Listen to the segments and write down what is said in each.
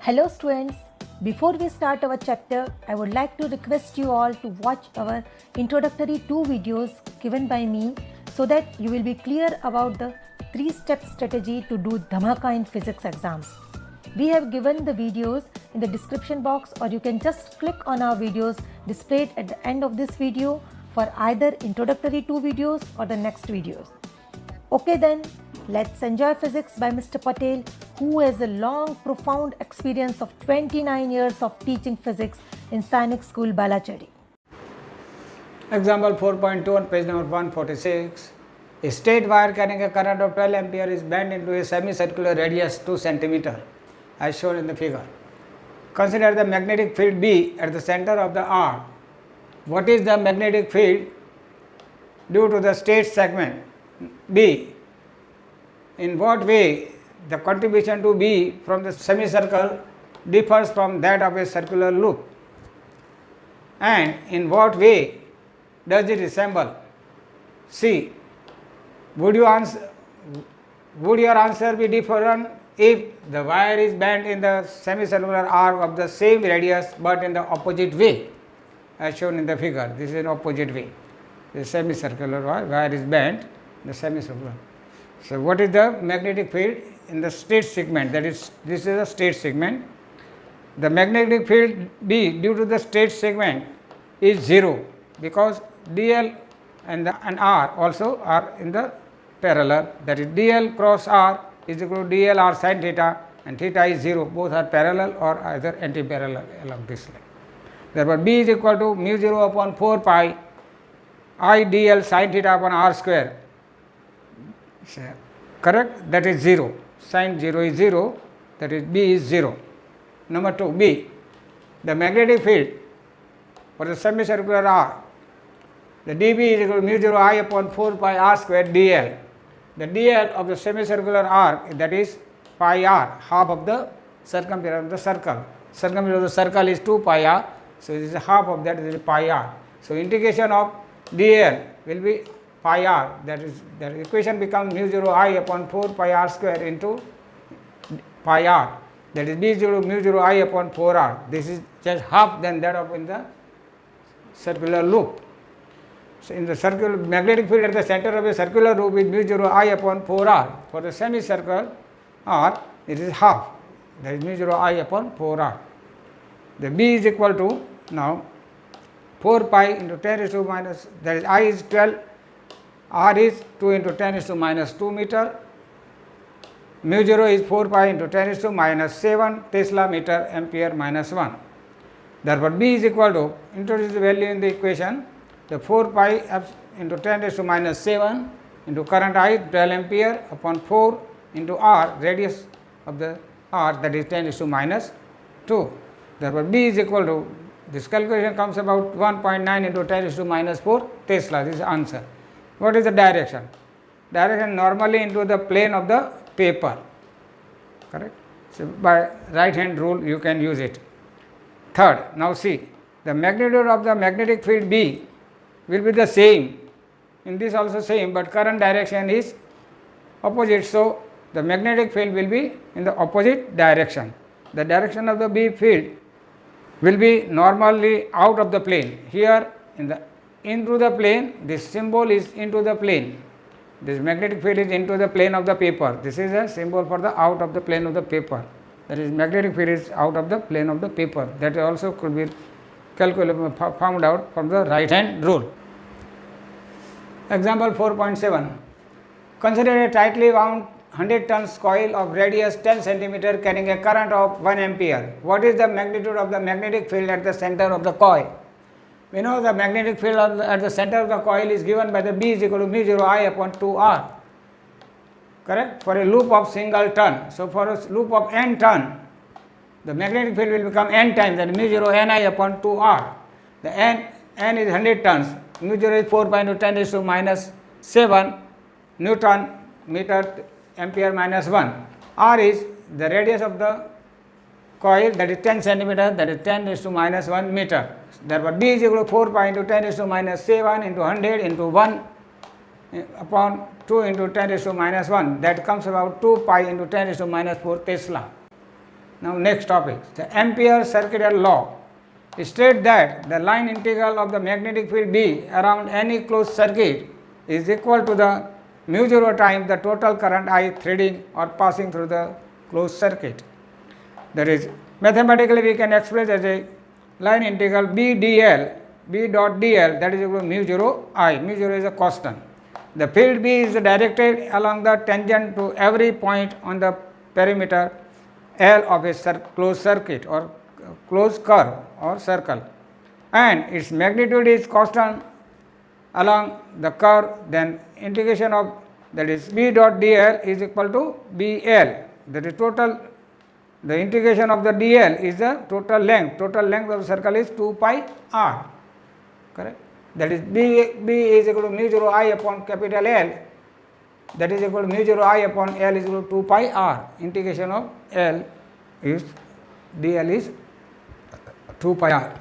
Hello students, before we start our chapter, I would like to request you all to watch our introductory 2 videos given by me so that you will be clear about the 3-step strategy to do Dhamaka in physics exams. We have given the videos in the description box, or you can just click on our videos displayed at the end of this video for either introductory 2 videos or the next videos. Okay then, let's enjoy physics by Mr. Patel, who has a long, profound experience of 29 years of teaching physics in Sainik School, Balachadi. Example 4.2 on page number 146. A straight wire carrying a current of 12 ampere is bent into a semicircular radius 2 cm as shown in the figure. Consider the magnetic field B at the center of the arc. What is the magnetic field due to the straight segment B? In what way the contribution to B from the semicircle differs from that of a circular loop? And in what way does it resemble? C. Would your answer be different if the wire is bent in the semicircular arc of the same radius but in the opposite way as shown in the figure? This is an opposite way. The semicircular wire is bent in the semicircular. So, what is the magnetic field in the straight segment? That is, this is a straight segment. The magnetic field B due to the straight segment is 0 because dl and R also are in the parallel. That is, dl cross R is equal to dl r sin theta, and theta is 0. Both are parallel or either anti-parallel along this line. Therefore, B is equal to mu 0 upon 4 pi I dl sin theta upon r square. Correct? That is 0. Sin 0 is 0. That is, B is 0. Number 2, B. The magnetic field for the semicircular arc, the dB is equal to mu 0 I upon 4 pi r square dl. The dl of the semicircular arc, that is pi r, half of the circumference of the circle. Circumference of the circle is 2 pi r. So, this is half of that, this is pi r. So, integration of dl will be pi r, that is, the equation becomes mu 0 I upon 4 pi r square into pi r, that is B 0 mu 0 I upon 4 r. This is just half than that of in the circular loop. So, in the circular magnetic field at the center of a circular loop is mu 0 I upon 4 r. For the semicircle r, it is half, that is mu 0 I upon 4 r. The B is equal to now 4 pi into 10 raised to minus, that is I is 12, R is 2 into 10 raised to minus 2 meter, mu 0 is 4 pi into 10 raised to minus 7 Tesla meter ampere minus 1. Therefore, B is equal to, introduce the value in the equation, the 4 pi into 10 raised to minus 7 into current I 12 ampere upon 4 into R, radius of the R, that is 10 raised to minus 2. Therefore, B is equal to, this calculation comes about 1.9 into 10 raised to minus 4 Tesla. This is the answer. What is the direction? Direction normally into the plane of the paper, correct? So, by right hand rule you can use it. Third, now see, the magnitude of the magnetic field B will be the same, in this also same, but current direction is opposite. So, the magnetic field will be in the opposite direction. The direction of the B field will be normally out of the plane. Here in the into the plane, this symbol is into the plane. This magnetic field is into the plane of the paper. This is a symbol for the out of the plane of the paper. That is, magnetic field is out of the plane of the paper. That also could be calculated, found out from the right hand rule. Example 4.7. Consider a tightly wound 100 tons coil of radius 10 cm carrying a current of 1 ampere. What is the magnitude of the magnetic field at the center of the coil? We know the magnetic field at the center of the coil is given by the B is equal to mu 0 I upon 2 r, correct, for a loop of single turn. So, for a loop of n turn, the magnetic field will become n times, that mu 0 n I upon 2 r. The n is 100 turns, mu 0 is 4 pi into 10 raised to minus 7 Newton meter ampere minus 1. R is the radius of the coil, that is 10 centimeter, that is 10 raised to minus 1 meter. Therefore, D is equal to 4 pi into 10 raised to minus 7 into 100 into 1 upon 2 into 10 raised to minus 1. That comes about 2 pi into 10 raised to minus 4 Tesla. Now next topic, the Ampere's circular law states that the line integral of the magnetic field B around any closed circuit is equal to the mu 0 times the total current I threading or passing through the closed circuit. That is, mathematically we can express as a line integral B dl, B dot dl, that is equal to mu 0 I. Mu 0 is a constant. The field B is directed along the tangent to every point on the perimeter L of a closed circuit or closed curve or circle, and its magnitude is constant along the curve. Then integration of, that is, B dot dl is equal to BL, that is total, the integration of the dl is the total length of the circle is 2 pi r, correct. That is B is equal to mu 0 I upon capital L, that is equal to mu 0 I upon L is equal to 2 pi r. Integration of L is dl is 2 pi r.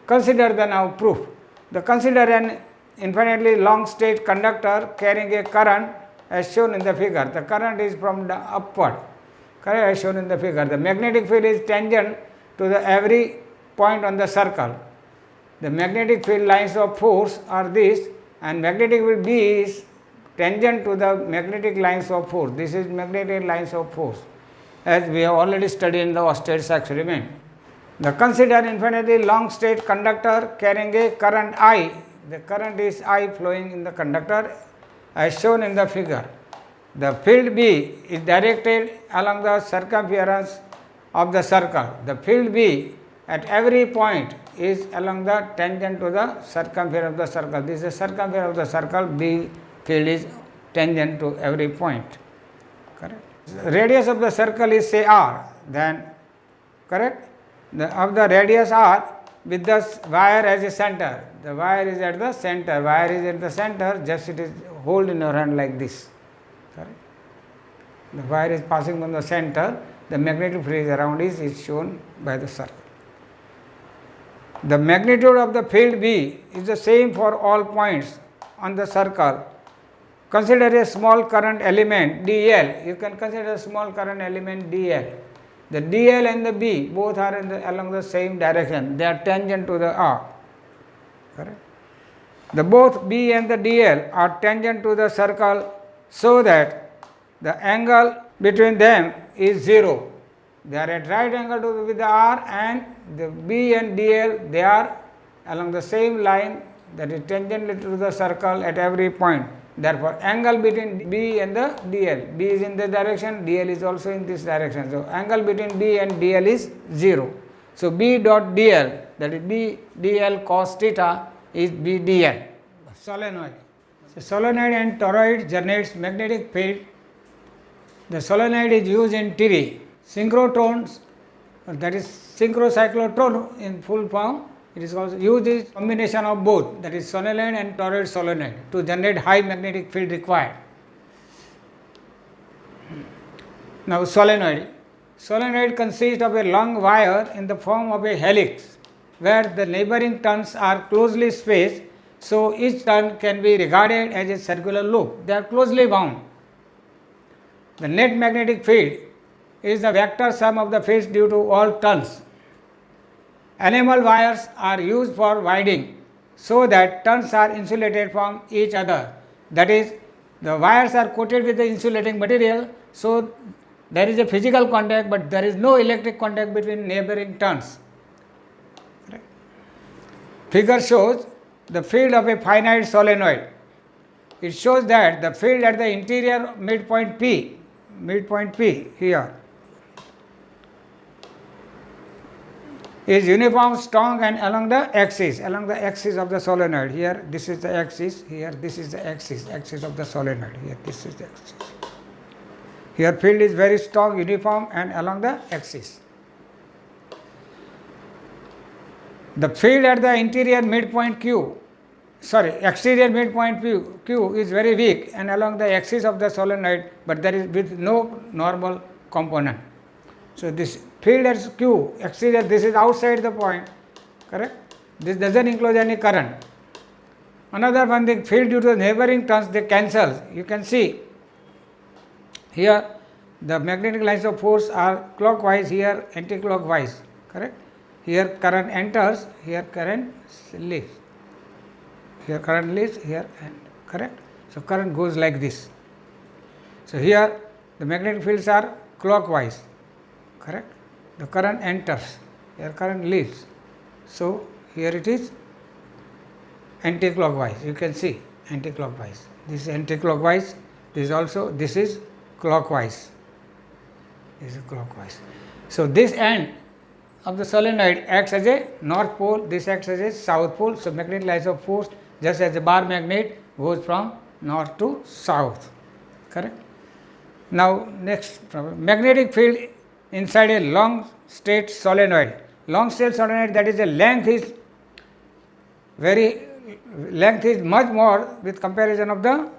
Consider the now proof. Consider an infinitely long straight conductor carrying a current as shown in the figure. The current is from the upward, correct, as shown in the figure. The magnetic field is tangent to the every point on the circle. The magnetic field lines of force are this, and magnetic field B is tangent to the magnetic lines of force. This is magnetic lines of force, as we have already studied in the Oersted experiment. Consider infinitely long straight conductor carrying a current I. The current is I flowing in the conductor as shown in the figure. The field B is directed along the circumference of the circle. The field B at every point is along the tangent to the circumference of the circle. This is the circumference of the circle. B field is tangent to every point, correct. The radius of the circle is say r, then, correct, of the radius r with the wire as a center. The wire is at the center, just it is hold in your hand like this, correct. The wire is passing from the center, the magnetic field around is shown by the circle. The magnitude of the field B is the same for all points on the circle. Consider a small current element dl. You can consider a small current element dl. The dl and the B both are along the same direction. They are tangent to the R, correct. Both B and the dl are tangent to the circle, so that the angle between them is 0. They are at right angle with the R, and the B and dl, they are along the same line, that is tangent to the circle at every point. Therefore, angle between B and the dl, B is in this direction, dl is also in this direction. So, angle between B and dl is 0. So, B dot dl, that is B dl cos theta, is B dl. Solenoid. So, solenoid and toroid generates magnetic field. The solenoid is used in TV. Synchrotrons, that is synchrocyclotron in full form, it is also used in combination of both, that is solenoid and toroid solenoid, to generate high magnetic field required. Now solenoid. Solenoid consists of a long wire in the form of a helix, where the neighboring turns are closely spaced, so each turn can be regarded as a circular loop. They are closely wound. The net magnetic field is the vector sum of the fields due to all turns. Enamel wires are used for winding, so that turns are insulated from each other. That is, the wires are coated with the insulating material, so there is a physical contact, but there is no electric contact between neighboring turns. Figure shows the field of a finite solenoid. It shows that the field at the interior midpoint P here, is uniform, strong, and along the axis of the solenoid. Here this is the axis, here this is the axis of the solenoid, here this is the axis. Here field is very strong, uniform, and along the axis. The field at the exterior midpoint Q is very weak and along the axis of the solenoid, but there is with no normal component. So this field at Q, exterior, this is outside the point, correct? This doesn't enclose any current. Another one, the field due to the neighboring turns, they cancel. You can see here the magnetic lines of force are clockwise, here anti-clockwise, correct? Here current enters, here current leaves. Here current leaves, here and correct? So current goes like this. So here the magnetic fields are clockwise, correct? The current enters, here current leaves. So here it is anti-clockwise, you can see anti-clockwise. This is anti-clockwise, this is also, this is clockwise. This is clockwise. So this end of the solenoid acts as a north pole, this acts as a south pole. So magnetic lines of force, just as a bar magnet, goes from north to south, correct? Now next problem, magnetic field inside a long straight solenoid. Long straight solenoid, that is the length is much more with comparison of the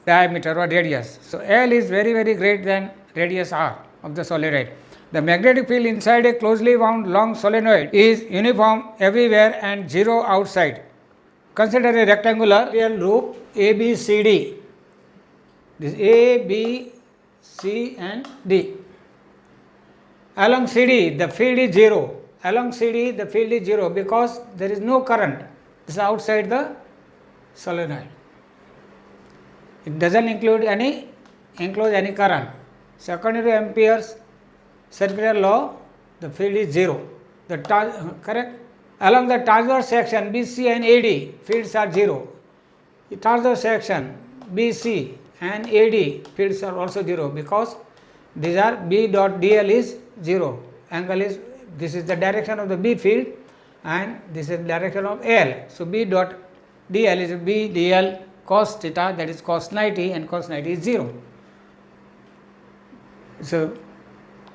diameter or radius. So L is very great than radius R of the solenoid. The magnetic field inside a closely wound long solenoid is uniform everywhere and zero outside. Consider a rectangular loop ABCD. This A, B, C and D. Along CD the field is 0. Along CD the field is 0 because there is no current. This is outside the solenoid. It doesn't enclose any current. So according to Ampere's circular law, the field is 0. Correct? Along the transverse section BC and AD, fields are 0. The transverse section BC and AD, fields are also 0 because these are B dot dl is 0. Angle is, this is the direction of the B field and this is the direction of L. So B dot dl is B dl cos theta, that is cos 90, and cos 90 is 0. So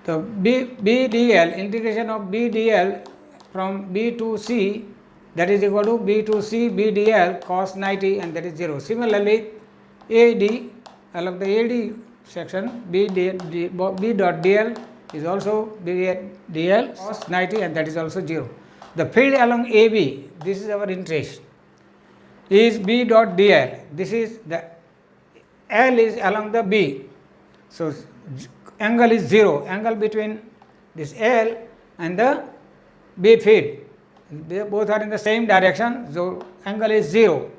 the B dl, integration of B dl from B to C, that is equal to B to C B dl cos 90, and that is 0. Similarly AD, along the AD section B dot dl is also B dl cos 90, and that is also 0. The field along AB, this is our interest, is B dot dl. This is the L is along the B. So angle is 0. Angle between this L and the B field, they both are in the same direction. So angle is 0.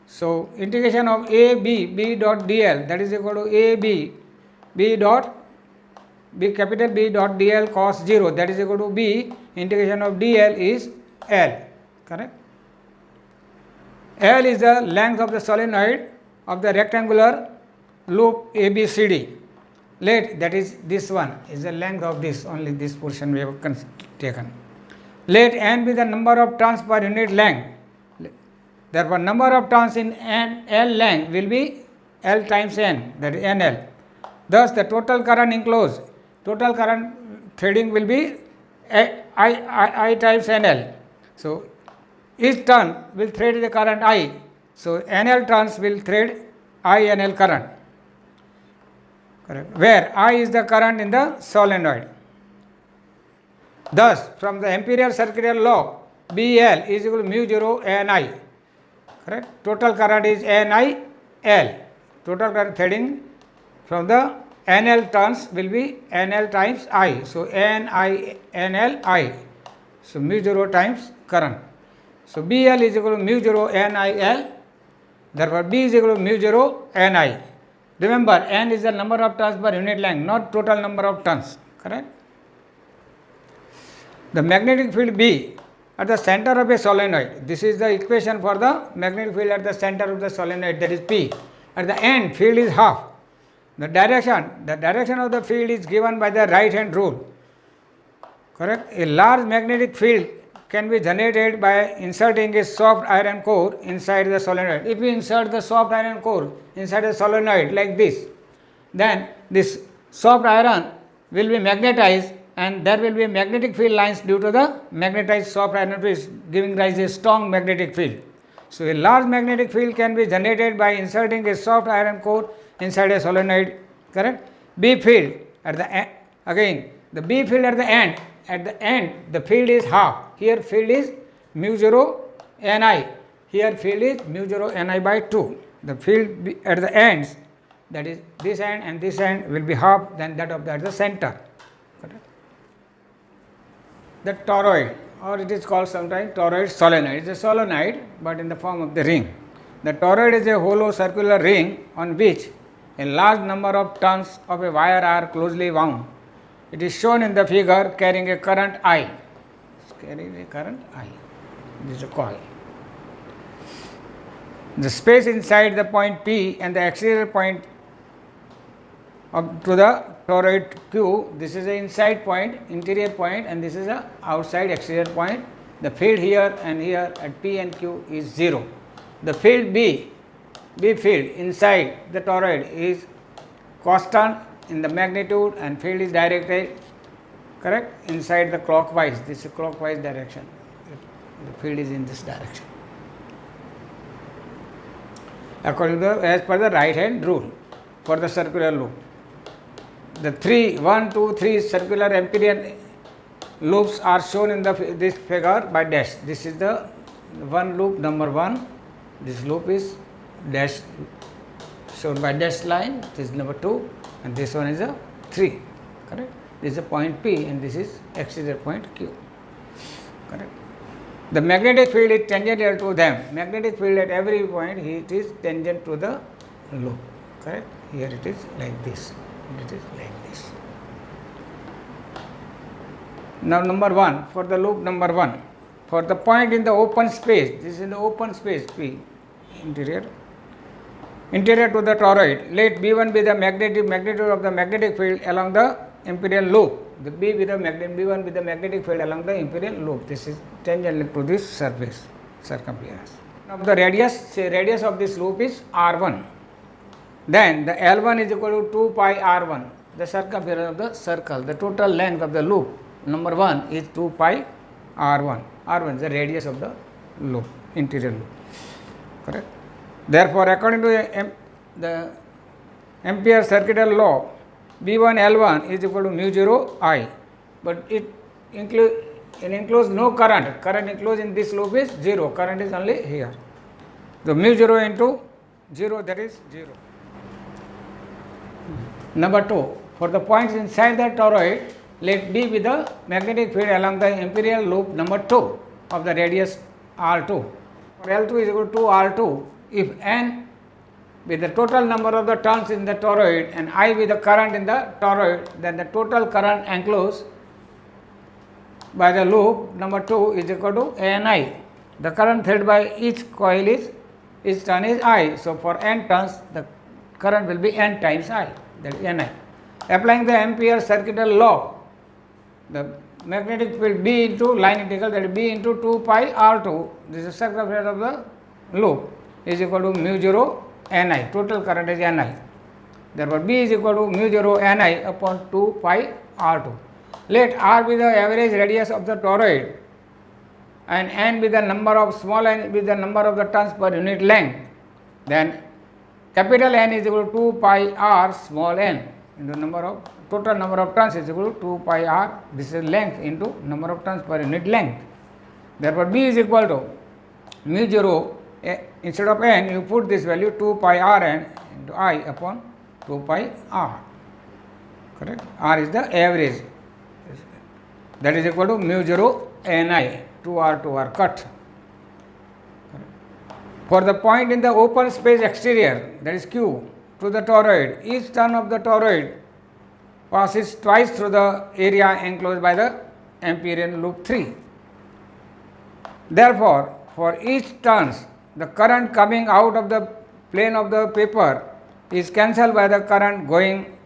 So integration of AB B dot dl, that is equal to AB B dot B capital B dot dl cos 0, that is equal to B integration of dl is L, correct? L is the length of the solenoid of the rectangular loop ABCD. Let, that is this one is the length of this, only this portion we have taken. Let n be the number of turns per unit length. Therefore number of turns in L length will be L times n, that is NL. Thus the total current enclosed, total current threading will be I times NL. So each turn will thread the current I. So NL turns will thread INL current, correct, where I is the current in the solenoid. Thus from the Ampere's circular law, BL is equal to mu 0 NI, correct. Total current is NIL. Total current threading from the NL turns will be NL times I. So NINL I. So mu 0 times current. So BL is equal to mu 0 NIL. Therefore B is equal to mu 0 NI. Remember, N is the number of turns per unit length, not total number of turns, correct. The magnetic field B at the center of a solenoid. This is the equation for the magnetic field at the center of the solenoid, that is P. At the end, field is half. The direction of the field is given by the right hand rule, correct. A large magnetic field can be generated by inserting a soft iron core inside the solenoid. If we insert the soft iron core inside the solenoid like this, then this soft iron will be magnetized and there will be magnetic field lines due to the magnetized soft iron piece, giving rise to a strong magnetic field. So a large magnetic field can be generated by inserting a soft iron core inside a solenoid, correct. B field at the end, again the B field at the end the field is half. Here field is mu 0 Ni, here field is mu 0 Ni by 2. The field at the ends that is this end and this end will be half than that of the center. Correct? The toroid, or it is called sometimes toroid solenoid. It is a solenoid but in the form of the ring. The toroid is a hollow circular ring on which a large number of turns of a wire are closely wound. It is shown in the figure carrying a current I. It's carrying a current I. This is a coil. The space inside the point P and the exterior point up to the toroid Q, this is the inside point, interior point, and this is the outside exterior point. The field here and here at P and Q is 0. The field B field inside the toroid is constant in the magnitude and field is directed, correct, inside the clockwise. This is clockwise direction. The field is in this direction. According to as per the right hand rule for the circular loop. The 1, 2, 3 circular amperian loops are shown in this figure by dash. This is the one loop number 1. This loop is dash shown by dash line. This is number 2 and this one is a 3. Correct. This is a point P and this is exterior point Q. Correct. The magnetic field is tangential to them. Magnetic field at every point it is tangent to the loop. Correct. Here it is like this. It is like this. Now number 1, for the loop number 1, for the point in the open space, this is in the open space P, interior to the toroid, let B1 be the magnitude of the magnetic field along the imperial loop. The B with the B1 with the magnetic field along the imperial loop. This is tangent to this surface, circumference. Now the radius of this loop is R1. Then the L1 is equal to 2 pi R1, the circumference of the circle. The total length of the loop number 1 is 2 pi R1. R1 is the radius of the loop, interior loop. Correct. Therefore, according to the Ampere circuital law, B1 L1 is equal to mu 0 I, but it includes no current. Current enclosed in this loop is 0. Current is only here. So mu 0 into 0, that is 0. Number 2, for the points inside the toroid, let B be the magnetic field along the imperial loop number 2 of the radius R2. For L2 is equal to R2 if N with the total number of the turns in the toroid and I with the current in the toroid, then the total current enclosed by the loop number 2 is equal to ANI. The current fed by each coil is, each turn is I. So for N turns, the current will be N times I, that is NI. Applying the Ampere circuital law, the magnetic field B into line integral, that is B into 2 pi R2, this is circumference of the loop, is equal to mu 0 Ni. Total current is Ni. Therefore, B is equal to mu 0 Ni upon 2 pi R2. Let R be the average radius of the toroid and N be the number of small n be the number of the turns per unit length. Then capital N is equal to 2 pi R small n into total number of turns is equal to 2 pi R. This is length into number of turns per unit length. Therefore, B is equal to mu 0, instead of n you put this value 2 pi R n into I upon 2 pi R. Correct. R is the average, that is equal to mu 0 Ni, 2R 2R cut. For the point in the open space exterior, that is Q, to the toroid, each turn of the toroid passes twice through the area enclosed by the Amperian loop 3. Therefore, for each turns, the current coming out of the plane of the paper is cancelled by the current going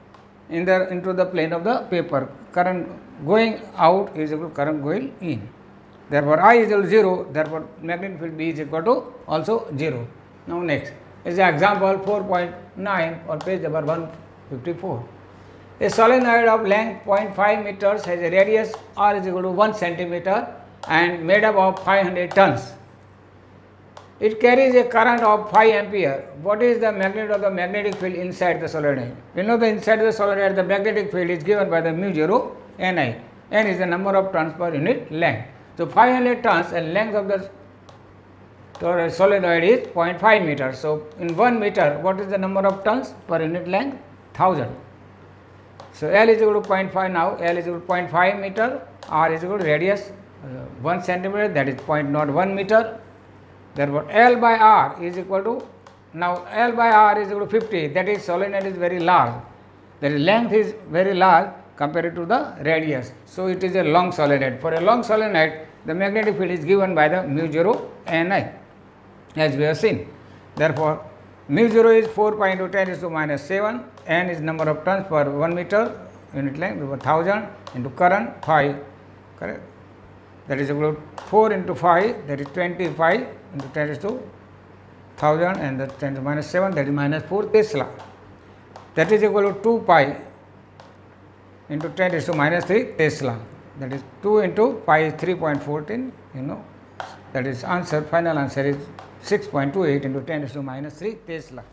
into the plane of the paper. Current going out is equal to current going in. Therefore, I is equal to 0. Therefore, magnetic field B is equal to also 0. Now, next is the example 4.9 on page number 154. A solenoid of length 0.5 meters has a radius R is equal to 1 centimeter and made up of 500 tons. It carries a current of 5 ampere. What is the magnitude of the magnetic field inside the solenoid? We know that inside the solenoid the magnetic field is given by the mu 0 Ni. N is the number of turns per unit length. So 500 turns and length of the total solenoid is 0.5 meter. So in 1 meter, what is the number of turns per unit length? 1000. So L is equal to 0.5 now, L is equal to 0.5 meter, R is equal to radius 1 centimeter, that is 0.01 meter. Therefore L by R is equal to, now L by R is equal to 50, that is solenoid is very large, that is length is very large compared to the radius. So it is a long solenoid. For a long solenoid, the magnetic field is given by the mu 0 Ni, as we have seen. Therefore mu 0 is 4 pi into 10 raised to minus 7, N is number of turns per 1 meter unit length, 1000 into current 5, correct? That is equal to 4 into 5, that is 25 into 10 raised to 1000, and the 10 to minus 7, that is minus 4 Tesla. That is equal to 2 pi into 10 raised to minus 3 Tesla. That is 2 into pi is 3.14, you know. That is answer, final answer is 6.28 into 10 raised to minus 3 Tesla.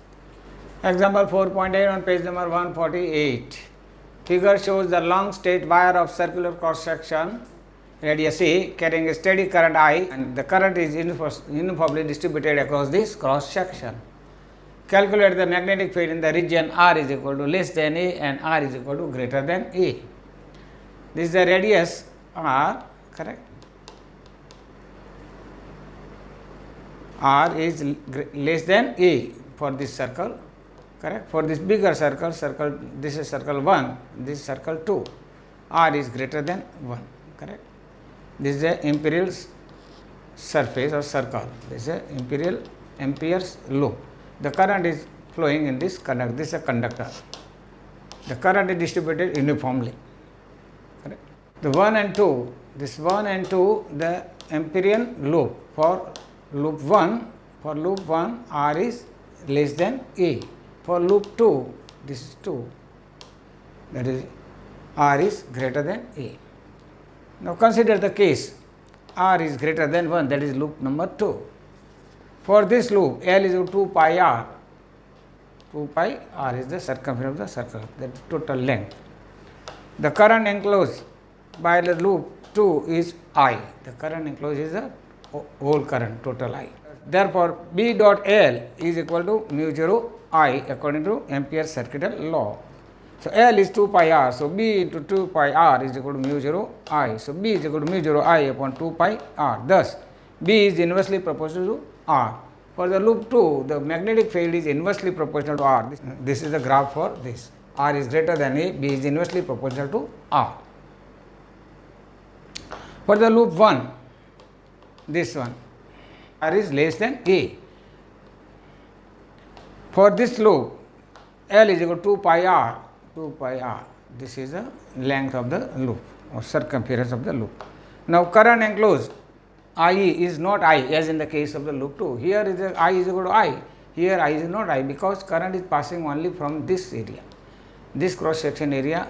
Example 4.8 on page number 148. Figure shows the long straight wire of circular cross section radius A carrying a steady current I, and the current is uniformly distributed across this cross section. Calculate the magnetic field in the region R is equal to less than A and R is equal to greater than A. This is the radius R, correct? R is less than A for this circle, correct? For this bigger circle, this is circle 1, this is circle 2, R is greater than 1, correct? This is the imperial surface or circle, this is the imperial Ampere's loop. The current is flowing in this conductor, this is a conductor. The current is distributed uniformly, correct? The 1 and 2, this 1 and 2, the Amperian loop. For loop 1, R is less than A. For loop 2, this is 2, that is R is greater than A. Now consider the case R is greater than 1, that is loop number 2. For this loop, L is equal to 2 pi R. 2 pi R is the circumference of the circle, that is total length. The current enclosed by the loop 2 is I. The current enclosed is the whole current, total I. Therefore, B dot L is equal to mu 0 I according to Ampere's circuital law. So L is 2 pi R, so B into 2 pi R is equal to mu 0 I. So B is equal to mu 0 I upon 2 pi R. Thus, B is inversely proportional to R. For the loop 2, the magnetic field is inversely proportional to R. This is the graph for this. R is greater than A, B is inversely proportional to R. For the loop 1, this one, R is less than A. For this loop, L is equal to 2 pi R, 2 pi R. This is the length of the loop or circumference of the loop. Now current enclosed IE is not I as in the case of the loop 2. Here is I is equal to I. Here I is not I because current is passing only from this area. This cross section area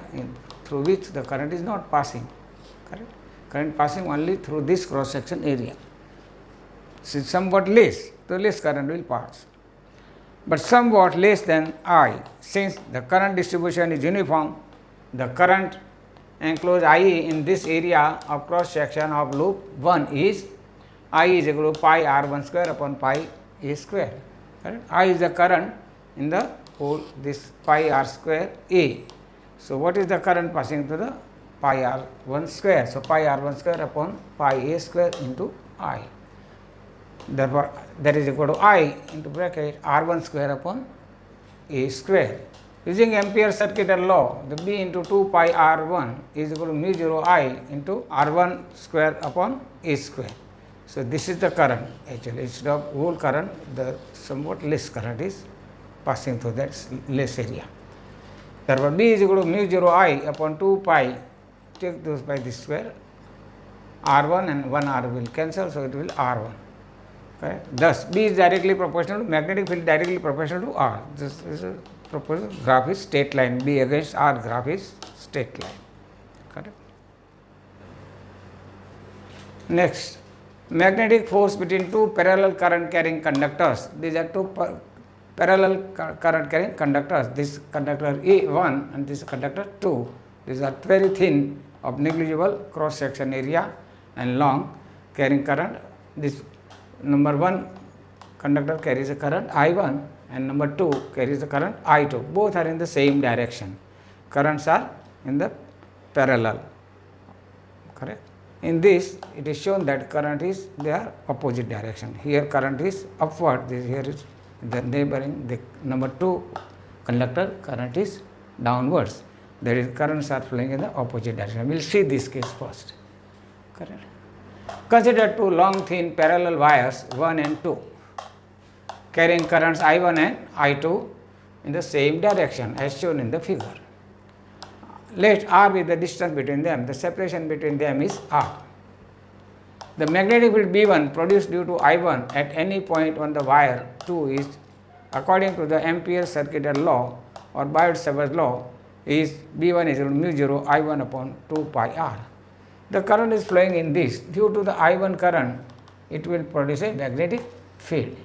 through which the current is not passing. Correct? Current passing only through this cross section area. Since somewhat less, so less current will pass. But somewhat less than I. Since the current distribution is uniform, the current enclosed IE in this area of cross section of loop 1 is I is equal to pi R1 square upon pi A square. Correct? I is the current in the whole this pi R square A. So what is the current passing to the pi R1 square? So pi R1 square upon pi A square into I. Therefore, that is equal to I into bracket R1 square upon A square. Using Ampere's circuital law, the B into 2 pi R1 is equal to mu 0 I into R1 square upon A square. So this is the current actually. Instead of whole current, the somewhat less current is passing through that less area. Therefore, B is equal to mu 0 I upon 2 pi, take those by this square, R1 and 1 R will cancel, so it will R1. Okay. Thus, B is directly proportional to magnetic field directly proportional to R. This is a proposed graph is straight line. B against R graph is straight line. Correct. Next, magnetic force between two parallel current carrying conductors. These are two parallel current carrying conductors. This conductor A1 and this conductor 2. These are very thin of negligible cross section area and long carrying current. This number 1 conductor carries a current I1 and number 2 carries the current I2. Both are in the same direction. Currents are in the parallel. Correct. In this, it is shown that current is their opposite direction. Here current is upward. Here is the neighboring. The number 2 conductor current is downwards. That is, currents are flowing in the opposite direction. We will see this case first. Correct. Consider two long thin parallel wires 1 and 2 carrying currents I1 and I2 in the same direction as shown in the figure. Let R be the distance between them. The separation between them is R. The magnetic field B1 produced due to I1 at any point on the wire 2 is, according to the Ampere circuital law or Biot-Savart law, is B1 is equal to mu 0 I1 upon 2 pi R. The current is flowing in this. Due to the I1 current, it will produce a magnetic field.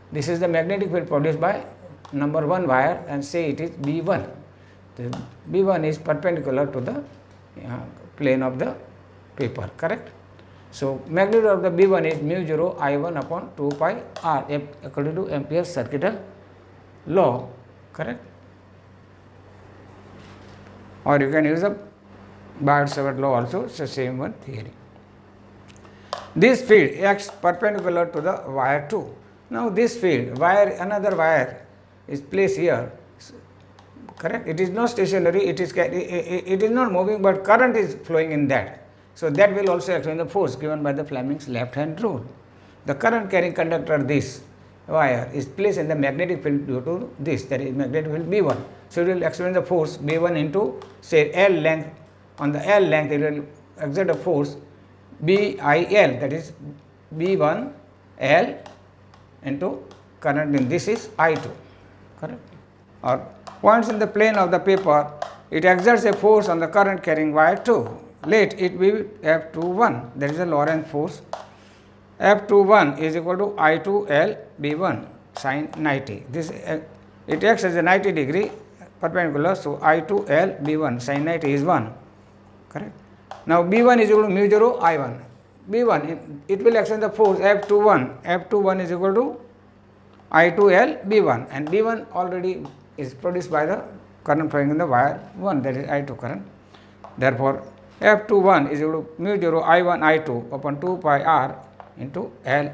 This is the magnetic field produced by number 1 wire, and say it is B1. The B1 is perpendicular to the plane of the paper, correct? So, magnitude of the B1 is mu 0 I1 upon 2 pi R according to Ampere's circuital law, correct? Or you can use the Biot-Savart law also, it's the same one theory. This field acts perpendicular to the wire 2. Now, this field, another wire is placed here, correct? It is not stationary, it is not moving, but current is flowing in that. So, that will also explain the force given by the Fleming's left hand rule. The current carrying conductor, this wire, is placed in the magnetic field due to this, that is magnetic field B1. So, it will explain the force B1 into, say, L length. On the L length, it will exert a force BIL, that is B1 L into current in this is I2, correct? Or points in the plane of the paper, it exerts a force on the current carrying wire 2. Let it be F21, that is a Lorentz force. F21 is equal to I2L B1 sin 90. This it acts as a 90 degree perpendicular, so I2L B1 sin 90 is 1, correct? Now, B1 is equal to mu 0 I1. B1, it will extend the force F21. F21 is equal to I2L B1, and B1 already is produced by the current flowing in the wire 1, that is I2 current. Therefore, F21 is equal to mu 0 I1 I2 upon 2 pi R into L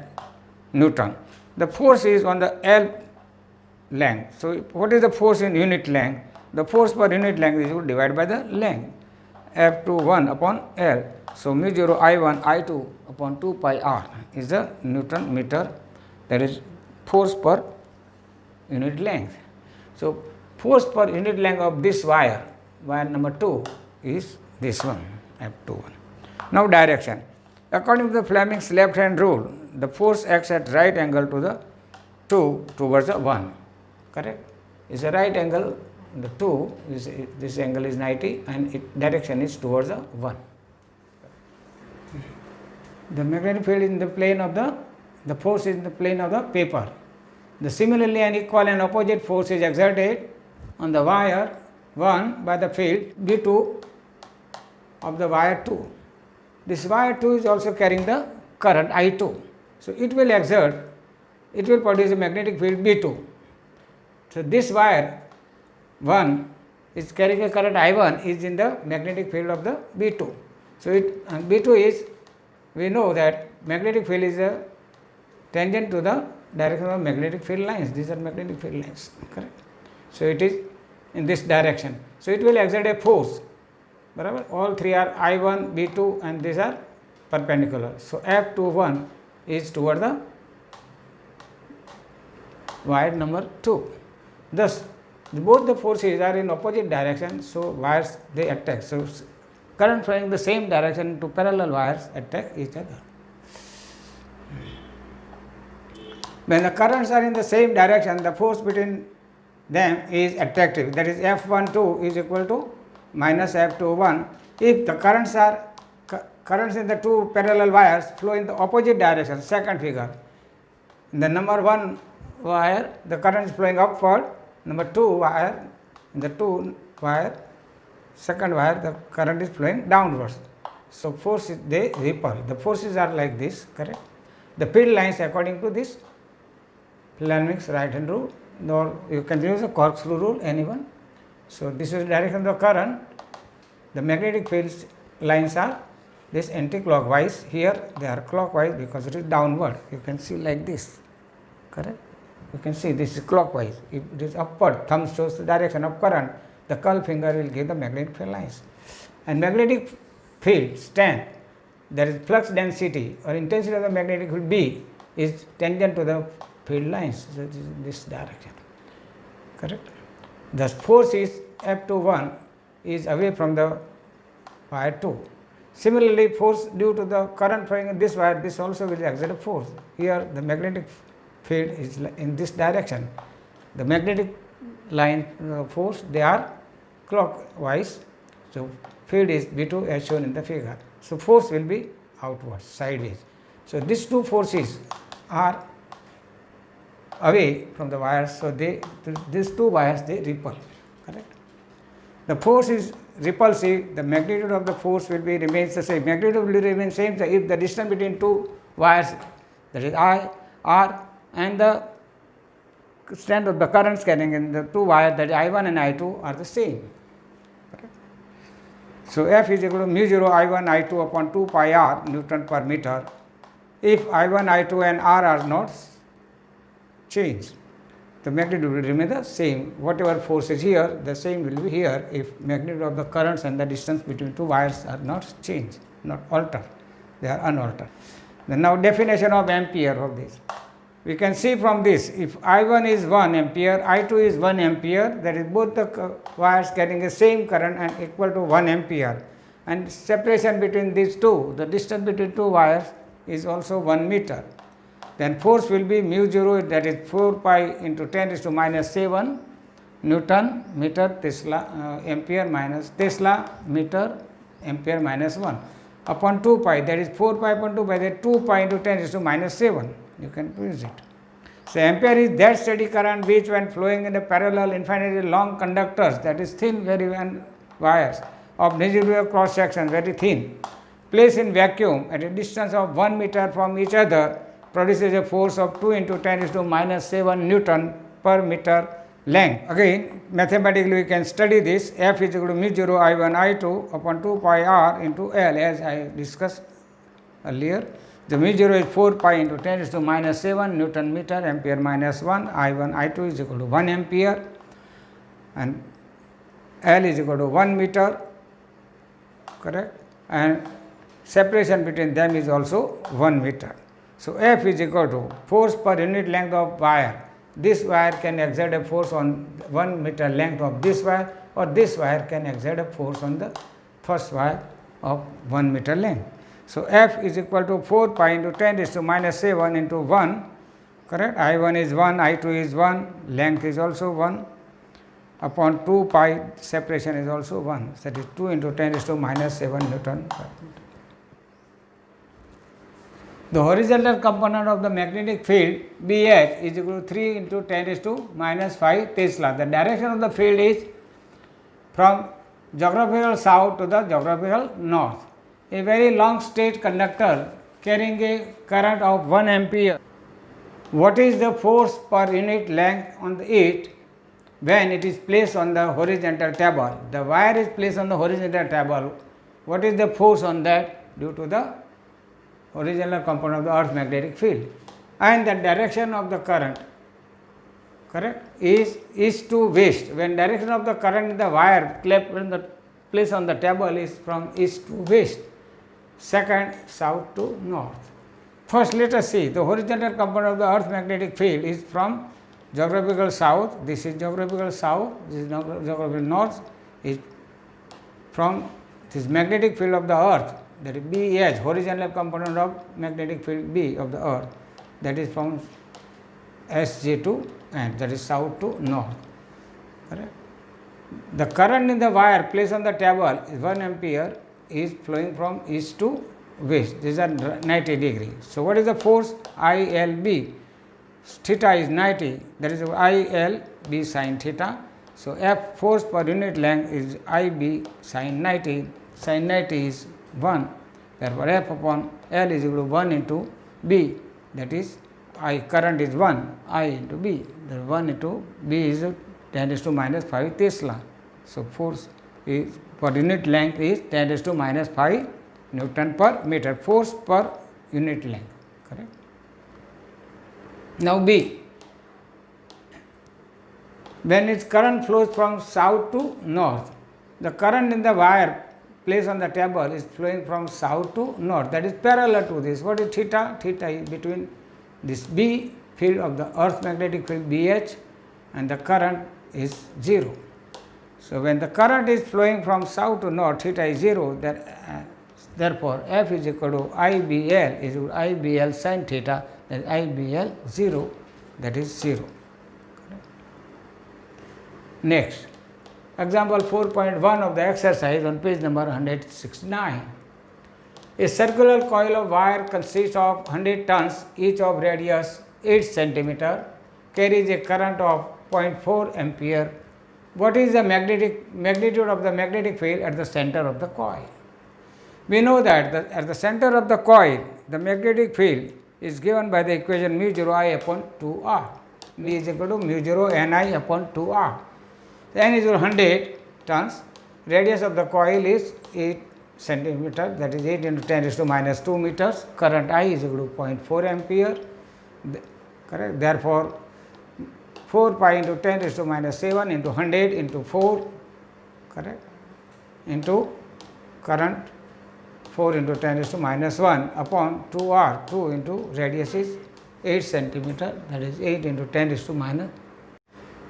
Newton. The force is on the L length. So, what is the force in unit length? The force per unit length is equal to divided by the length, F21 upon L. So, mu 0 I1 I2 upon 2 pi R is the Newton meter, that is force per unit length. So, force per unit length of this wire number 2 is this one, F21. Now, direction. According to the Fleming's left hand rule, the force acts at right angle to the 2 towards the 1, correct? It's a right angle, the 2 is, this angle is 90 and its direction is towards the 1. The magnetic field is in the plane of the force is in the plane of the paper. The similarly an equal and opposite force is exerted on the wire 1 by the field B2 of the wire 2. This wire 2 is also carrying the current I2. So, it will produce a magnetic field B2. So, this wire 1 is carrying a current I1 is in the magnetic field of the B2. So, B2 is, we know that magnetic field is a tangent to the direction of magnetic field lines. These are magnetic field lines, correct? So, it is in this direction. So, it will exert a force. All three are I1, B2 and these are perpendicular. So, F21 is toward the wire number 2. Thus, both the forces are in opposite direction. So, wires they attack. So, current flowing the same direction to parallel wires attack each other. When the currents are in the same direction, the force between them is attractive. That is F12 is equal to minus F21. If the currents in the two parallel wires flow in the opposite direction, second figure, in the number 1 wire the current is flowing upward, number 2 wire, in the 2 wire, second wire the current is flowing downwards. So, forces they repel. The forces are like this, correct? The field lines according to this Planics right hand rule, or you can use a corkscrew rule, anyone. So, this is the direction of the current. The magnetic field lines are this anti-clockwise. Here they are clockwise because it is downward. You can see like this, correct? You can see this is clockwise. If it is upward, thumb shows the direction of current, the curl finger will give the magnetic field lines. And magnetic field strength, that is flux density or intensity of the magnetic field B, is tangent to the field lines, that is in this direction, correct? The force is F21 is away from the wire 2. Similarly, force due to the current flowing in this wire, this also will exert a force. Here the magnetic field is in this direction. The magnetic line force, they are clockwise. So, field is B2 as shown in the figure. So, force will be outwards, sideways. So, these two forces are away from the wires. So, these two wires, they repel, correct? The force is repulsive, the magnitude of the force will be remains the same. Magnitude will remain same if the distance between two wires, that is I, R, and the strength of the currents carrying in the two wires, that is I1 and I2 are the same. Okay. So, F is equal to mu 0 I1 I2 upon 2 pi r Newton per meter if I1, I2 and R are not changed. The magnitude will remain the same. Whatever force is here, the same will be here if magnitude of the currents and the distance between two wires are not changed, not altered. They are unaltered. Then now definition of ampere of this. We can see from this, if I1 is 1 ampere, I2 is 1 ampere, that is both the wires carrying the same current and equal to 1 ampere. And separation between these two, the distance between two wires is also 1 meter. Then force will be mu 0, that is 4 pi into 10 raised to minus 7 Newton meter Tesla ampere minus Tesla meter ampere minus 1 upon 2 pi, that is 4 pi upon 2 pi, that is 2 pi into 10 raised to minus 7. You can use it. So, ampere is that steady current which when flowing in a parallel infinitely long conductors, that is thin very wires of negligible cross section, very thin, placed in vacuum at a distance of 1 meter from each other, produces a force of 2 into 10 raised to minus 7 Newton per meter length. Again, mathematically we can study this. F is equal to mu 0 I1 I2 upon 2 pi r into L, as I discussed earlier. The mu 0 is 4 pi into 10 raised to minus 7 Newton meter ampere minus 1, I1 I2 is equal to 1 ampere, and L is equal to 1 meter, correct, and separation between them is also 1 meter. So, F is equal to force per unit length of wire. This wire can exert a force on 1 meter length of this wire, or this wire can exert a force on the first wire of 1 meter length. So, F is equal to 4 pi into 10 raised to minus 7 into 1, correct. I1 is 1, I2 is 1, length is also 1 upon 2 pi, separation is also 1, that is 2 into 10 raised to minus 7 Newton per meter. The horizontal component of the magnetic field BH is equal to 3 into 10 raised to minus 5 Tesla. The direction of the field is from geographical south to the geographical north. A very long straight conductor carrying a current of 1 ampere. What is the force per unit length on it when it is placed on the horizontal table? The wire is placed on the horizontal table. What is the force on that due to the horizontal component of the Earth's magnetic field? And the direction of the current, correct, is east to west. When direction of the current in the wire placed on the table is from east to west. Second, south to north. First, let us see the horizontal component of the Earth's magnetic field is from geographical south. This is geographical south. This is geographical north. Is from this magnetic field of the Earth, that is BH, horizontal component of magnetic field B of the Earth, that is from SJ to N, that is south to north. Correct. The current in the wire placed on the table is 1 ampere, is flowing from east to west. These are 90 degrees. So, what is the force? ILB. Theta is 90, that is ILB sin theta. So, F force per unit length is IB sin 90. Sin 90 is 1. Therefore, F upon L is equal to 1 into B, that is I current is 1, I into B. The 1 into B is 10 raised to minus 5 Tesla. So force is per unit length is 10 raised to minus 5 Newton per meter, force per unit length, correct. Now B, when its current flows from south to north, the current in the wire placed on the table is flowing from south to north, that is parallel to this. What is theta? Theta is between this B field of the earth magnetic field BH and the current is 0. So when the current is flowing from south to north, theta is 0, therefore F is equal to IBL is equal to IBL sin theta, that is IBL 0, that is 0. Next, example 4.1 of the exercise on page number 169. A circular coil of wire consists of 100 turns, each of radius 8 cm, carries a current of 0.4 ampere. What is the magnitude of the magnetic field at the center of the coil? We know that at the center of the coil, the magnetic field is given by the equation mu 0 I upon 2R. V is equal to mu 0 Ni upon 2R. N is 100 turns, radius of the coil is 8 centimeter, that is 8 into 10 raised to minus 2 meters, current I is equal to 0.4 ampere, correct. Therefore, 4 pi into 10 raised to minus 7 into 100 into 4, correct, into current 4 into 10 raised to minus 1 upon 2R, 2 into radius is 8 centimeter, that is 8 into 10 raised to minus.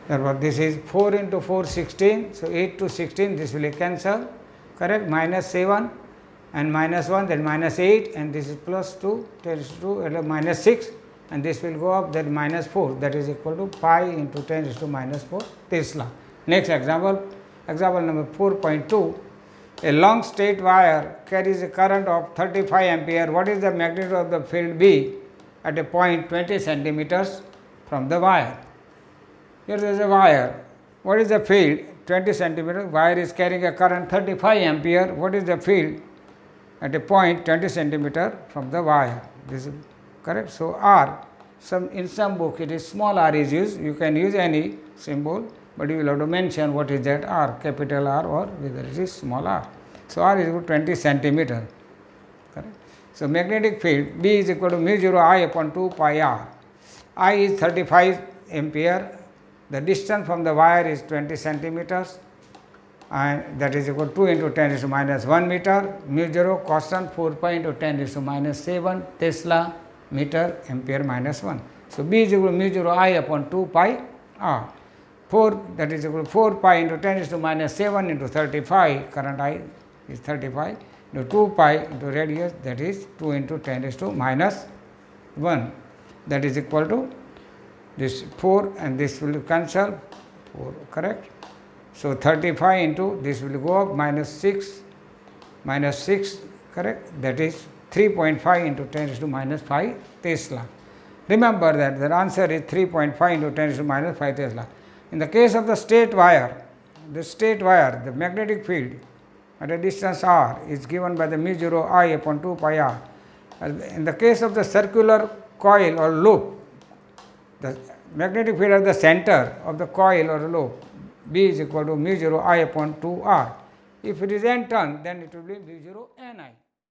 Therefore, this is 4 into 4, 16, so 8 to 16, this will cancel, correct, minus 7 and minus 1, that minus 8, and this is plus 2, 10 raised to 2, minus 6, and this will go up, that minus 4, that is equal to pi into 10 raised to minus 4 Tesla. Next example, example number 4.2. A long straight wire carries a current of 35 ampere. What is the magnitude of the field B at a point 20 centimeters from the wire? Here there is a wire. What is the field? 20 centimeters. Wire is carrying a current 35 ampere. What is the field at a point 20 centimeter from the wire? This is correct. So R, in some book it is small r is used. You can use any symbol, but you will have to mention what is that R, capital R or whether it is small r. So R is equal to 20 centimeter. Correct. So magnetic field B is equal to mu 0 I upon 2 pi R. I is 35 ampere. The distance from the wire is 20 centimeters, and that is equal to 2 into 10 raised to minus 1 meter. Mu 0 constant 4 pi into 10 raised to minus 7 Tesla meter ampere minus 1. So B is equal to mu 0 I upon 2 pi R. 4, that is equal to 4 pi into 10 raised to minus 7 into 35, current I is 35, into 2 pi into radius, that is 2 into 10 raised to minus 1, that is equal to this 4 and this will cancel 4, correct. So 35 into this will go up minus 6, correct, that is 3.5 into 10 raised to minus 5 Tesla. Remember that the answer is 3.5 into 10 raised to minus 5 Tesla. In the case of the straight wire, the magnetic field at a distance r is given by the mu 0 I upon 2 pi r. In the case of the circular coil or loop, the magnetic field at the center of the coil or loop B is equal to mu 0 I upon 2 r. If it is n turn, then it will be mu 0 n I.